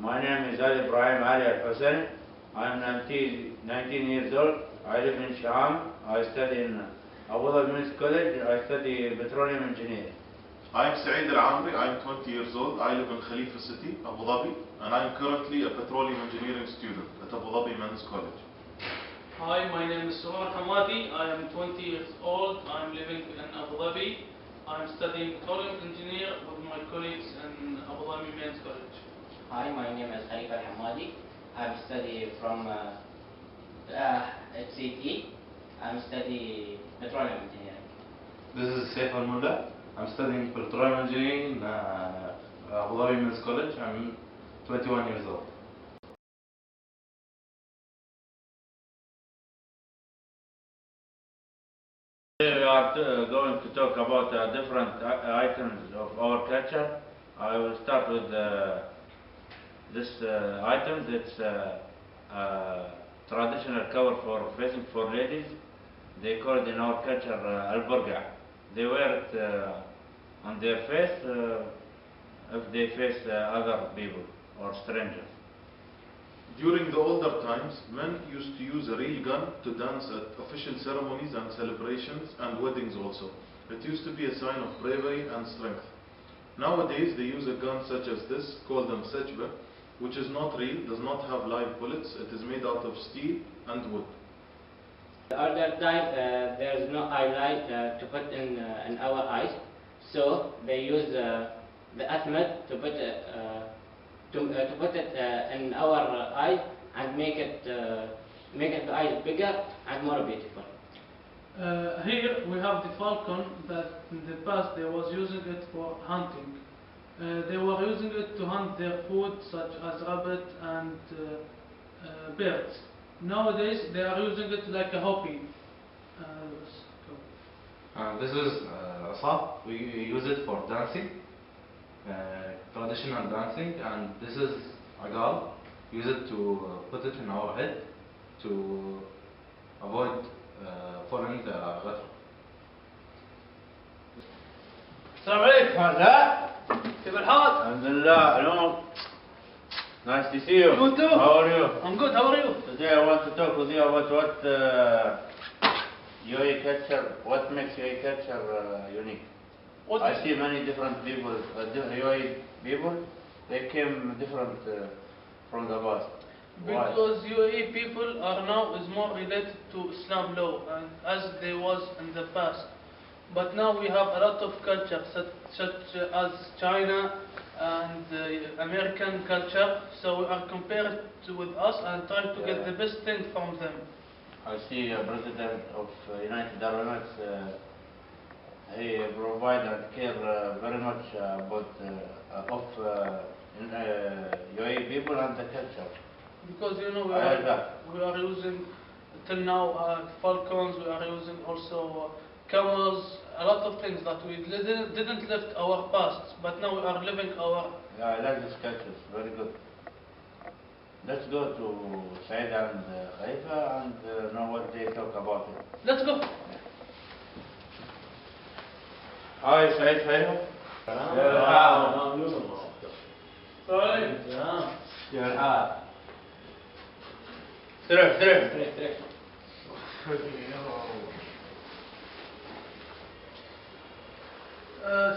My name is Ali Ibrahim Ali Al-Hosani. I am 19 years old. I live in Sham. I study in Abu Dhabi Men's College. I study petroleum engineering. I am Saeed Al-Amri. I am 20 years old. I live in Khalifa city, Abu Dhabi, and I am currently a petroleum engineering student at Abu Dhabi Men's College. Hi, my name is Srorr Hammadi. I am 20 years old. I am living in Abu Dhabi. I am studying petroleum engineer with my colleagues in Abu Dhabi Men's College. Hi, my name is Khalifa Hammadi. I'm studying from CED. I'm studying petroleum engineering. This is Saif and Mulla. I'm studying petroleum engineering in Abu Dhabi Men's College. I'm 21 years old. We are going to talk about different items of our culture. I will start with this item. It's a traditional cover for facing for ladies. They call it in our culture al-burqa. They wear it on their face if they face other people or strangers. During the older times, men used to use a real gun to dance at official ceremonies and celebrations and weddings also. It used to be a sign of bravery and strength. Nowadays, they use a gun such as this, called a sajba, which is not real, does not have live bullets. It is made out of steel and wood. Other time, there is no eyelight to put in our eyes, so they use the athmet to put it in our eyes and make the eyes bigger and more beautiful. Here we have the falcon that in the past they was using it for hunting. They were using it to hunt their food such as rabbit and birds. Nowadays they are using it like a hobby. This is Asaf. We use it for dancing, traditional dancing, and this is agal. Use it to put it in our head to avoid falling the gutter. السلام عليكم. هلا. كيف الحال؟ Alhamdulillah. Hello. Nice to see you. You too. How are you? I'm good. How are you? Today I want to talk with you about what Uae culture, what makes Uae culture unique. I see many different people, Uae people, they came different from the past. Why? Because UAE people are now is more related to Islam law and as they was in the past. But now we have a lot of culture such as China and American culture. So we are compared with us and trying to get the best thing from them. I see a president of United Arab Emirates, he provide and care very much about UAE people and the culture. Because you know we are using till now falcons, we are using also camels, a lot of things that we didn't live our past, but now we are living our. Yeah, I like this culture, it's very good. Let's go to Saeed and Khalifa and know what they talk about it. Let's go. Hi, Saeed, Khalifa. Sorry. Srorr.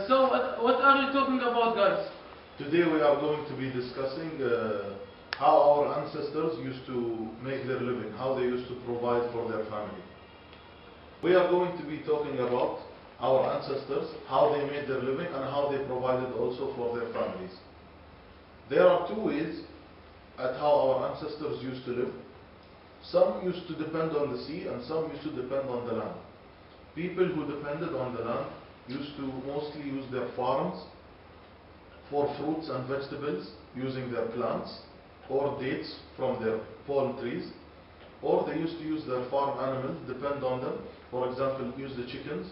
So what are you talking about, guys? Today we are going to be discussing how our ancestors used to make their living, how they used to provide for their family. We are going to be talking about our ancestors, how they made their living and how they provided also for their families. There are two ways at how our ancestors used to live. Some used to depend on the sea and some used to depend on the land. People who depended on the land used to mostly use their farms for fruits and vegetables using their plants or dates from their palm trees, or they used to use their farm animals, depend on them. For example, use the chickens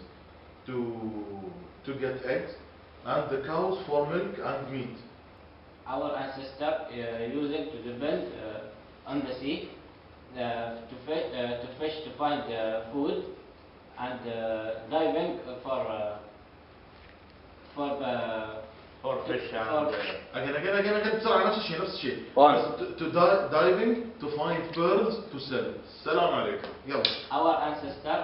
to get eggs and the cows for milk and meat. Our ancestors used it to depend on the sea, to fish to find food, and diving for For fish and... again بسرعة نفس الشيء One. to diving to find pearls to sell. السلام عليكم. يلا. Our ancestor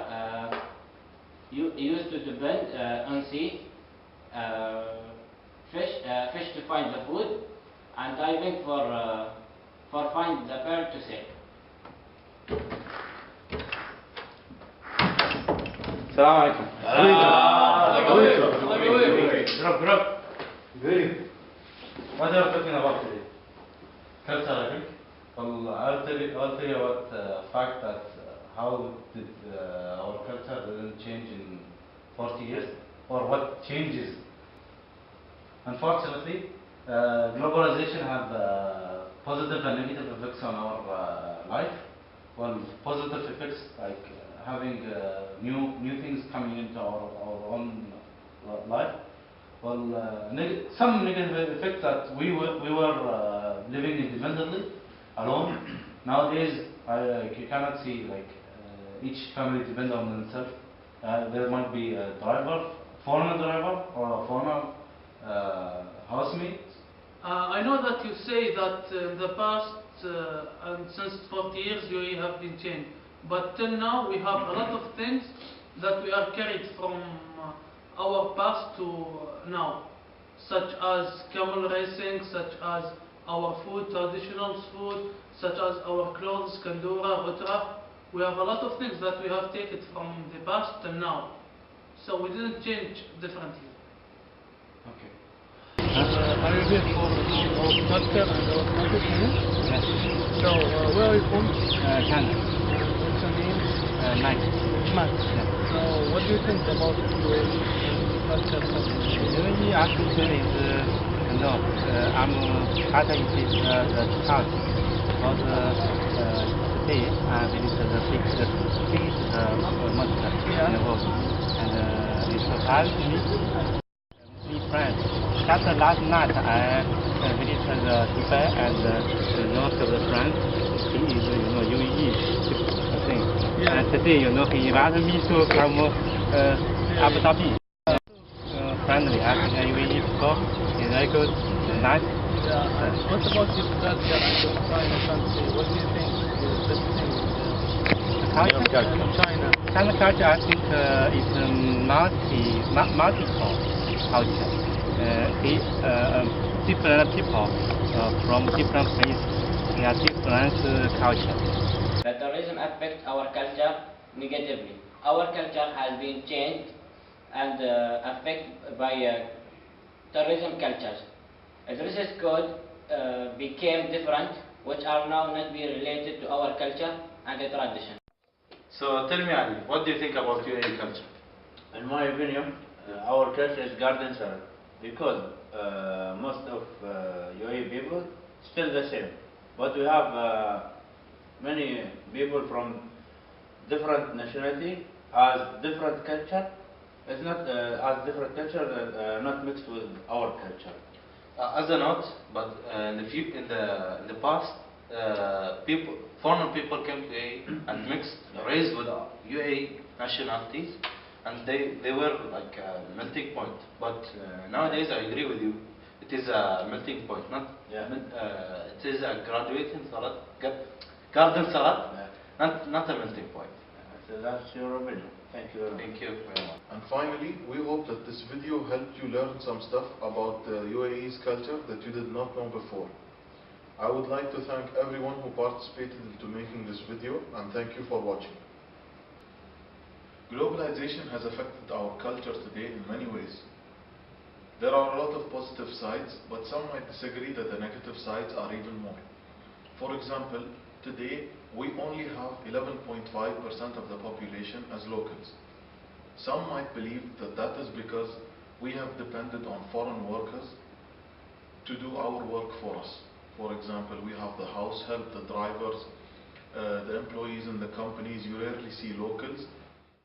used to depend on sea, fish to find the food, and diving for find the pearl to sell. السلام عليكم. Drop. Very. What are you talking about today? Culture, I think. Well, I'll tell you about the fact that how did our culture didn't change in 40 years, or what changes. Unfortunately, globalization had positive and negative effects on our life. Well, positive effects like having new things coming into our own life. Well, some negative effects that we were living independently, alone. Nowadays, you cannot see like each family depend on themselves. There might be a driver, foreigner driver, or a foreigner housemate. I know that you say that in the past and since 40 years you have been changed, but till now we have a lot of things that we are carried from our past to now, such as camel racing, such as our food, traditional food, such as our clothes, kandura, utra. We have a lot of things that we have taken from the past till now, so we didn't change differently. Okay. Are you here for our culture and our tradition? Yes. So, where are you from? China. What's your name? Nice. Matt. So, what do you think about UAE culture? UAE actually is I'm part of the church because today I visit the biggest mosque in the world, and it surprised me. Three friends. Just last night I visited Dubai and the north of France. He is UAE thing. Yeah. And today he invited me to come Abu Dhabi. Friendly, I think UAE people is very good, nice. Yeah, and what about your culture and your China country? What do you think is the thing with China? China culture, I think, is a multiple culture. Different people from different places, they have different culture. The terrorism affects our culture negatively. Our culture has been changed and affected by terrorism cultures. The dress code became different, which are now not be related to our culture and the tradition. So tell me, Ali, what do you think about UAE culture? In my opinion, our culture is garden salad because most of UAE people still the same, but we have many people from different nationality has different culture. It's not as different culture, not mixed with our culture. As a note, but in the past, foreign people came to UAE and mixed, raised with UAE nationalities, and they were like a melting point. But nowadays, I agree with you. It is a melting point, not. Yeah. It is a graduating salad, garden salad, Yeah. not a melting point. So that's your opinion. Thank you very much. Thank you very much. And finally, we hope that this video helped you learn some stuff about UAE's culture that you did not know before. I would like to thank everyone who participated into making this video, and thank you for watching. Globalization has affected our culture today in many ways. There are a lot of positive sides, but some might disagree that the negative sides are even more. For example, today we only have 11.5% of the population as locals. Some might believe that that is because we have depended on foreign workers to do our work for us. For example, we have the house help, the drivers, the employees in the companies. You rarely see locals.